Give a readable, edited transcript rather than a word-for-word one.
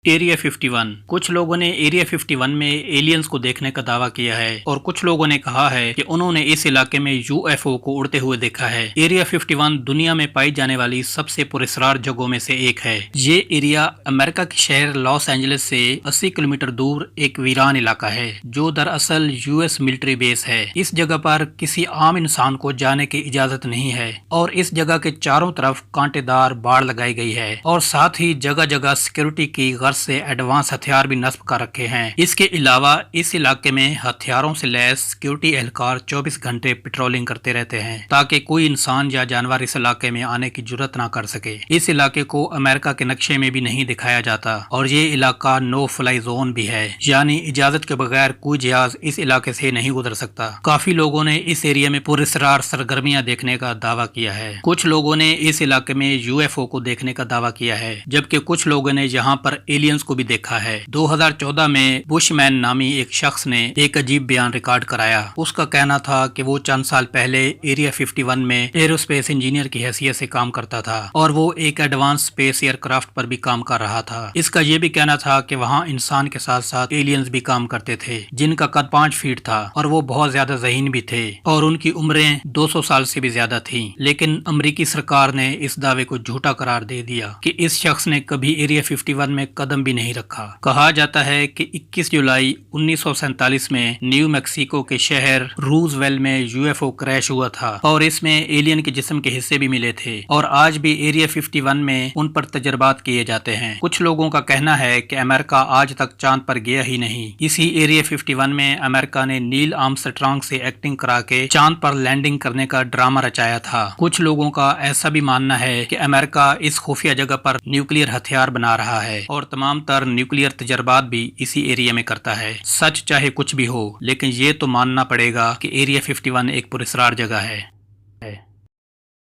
Area 51। कुछ लोगों ने एरिया 51 में एलियंस को देखने का दावा किया है और कुछ लोगों ने कहा है कि उन्होंने इस इलाके में यूएफओ को उड़ते हुए देखा है। एरिया 51 दुनिया में पाई जाने वाली सबसे पुरस्कार जगहों में से एक है। ये एरिया अमेरिका के शहर लॉस एंजलिस से 80 किलोमीटर दूर एक वीरान इलाका है जो दरअसल यूएस मिलिट्री बेस है। इस जगह पर किसी आम इंसान को जाने की इजाजत नहीं है और इस जगह के चारों तरफ कांटेदार बाड़ लगाई गई है और साथ ही जगह जगह सिक्योरिटी की गर्ज से एडवांस हथियार भी नस्ब कर रखे हैं। इसके अलावा इस इलाके में हथियारों से लैस सिक्योरिटी एहलकार 24 घंटे पेट्रोलिंग करते रहते हैं ताकि कोई इंसान या जानवर इस इलाके में आने की जुर्रत ना कर सके। इस इलाके को अमेरिका के नक्शे में भी नहीं दिखाया जाता और ये इलाका नो फ्लाई जोन भी है, यानी इजाजत के बगैर कोई जहाज इस इलाके से नहीं गुजर सकता। काफी लोगों ने इस एरिया में पुरस्कार सरगर्मियां देखने का दावा किया है। कुछ लोगों ने इस इलाके में यूएफओ को देखने का दावा किया है, जबकि कुछ लोगों ने यहाँ पर एलियंस को भी देखा है। 2014 में बुशमैन नामी एक शख्स ने एक अजीब बयान रिकॉर्ड कराया। उसका कहना था कि वो चंद साल पहले एरिया 51 में एरोस्पेस इंजीनियर की हैसियत से काम करता था और वो एक एडवांस स्पेस एयरक्राफ्ट पर भी काम कर रहा था। इसका ये भी कहना था कि वहाँ इंसान के साथ साथ एलियंस भी काम करते थे जिनका कद 5 फीट था और वो बहुत ज्यादा ज़हीन भी थे और उनकी उम्रें 200 साल से भी ज्यादा थी। लेकिन अमेरिकी सरकार ने इस दावे को झूठा करार दे दिया कि इस शख्स ने कभी एरिया 51 में कदम भी नहीं रखा। कहा जाता है कि 21 जुलाई 1947 में न्यू मैक्सिको के शहर रूजवेल में यूएफओ क्रैश हुआ था और इसमें एलियन के जिस्म के हिस्से भी मिले थे और आज भी एरिया 51 में उन पर तजर्बात किए जाते हैं। कुछ लोगों का कहना है कि अमेरिका आज तक चांद पर गया ही नहीं। इसी एरिया 51 में अमेरिका ने नील आर्मस्ट्रांग से एक्टिंग करा के चांद पर लैंडिंग करने का ड्रामा रचाया था। कुछ लोगों का ऐसा भी मानना है कि अमेरिका इस खुफिया जगह पर न्यूक्लियर हथियार बना रहा है और तमाम तर न्यूक्लियर तजर्बात भी इसी एरिया में करता है। सच चाहे कुछ भी हो, लेकिन ये तो मानना पड़ेगा कि एरिया 51 एक पुरस्कार जगह है।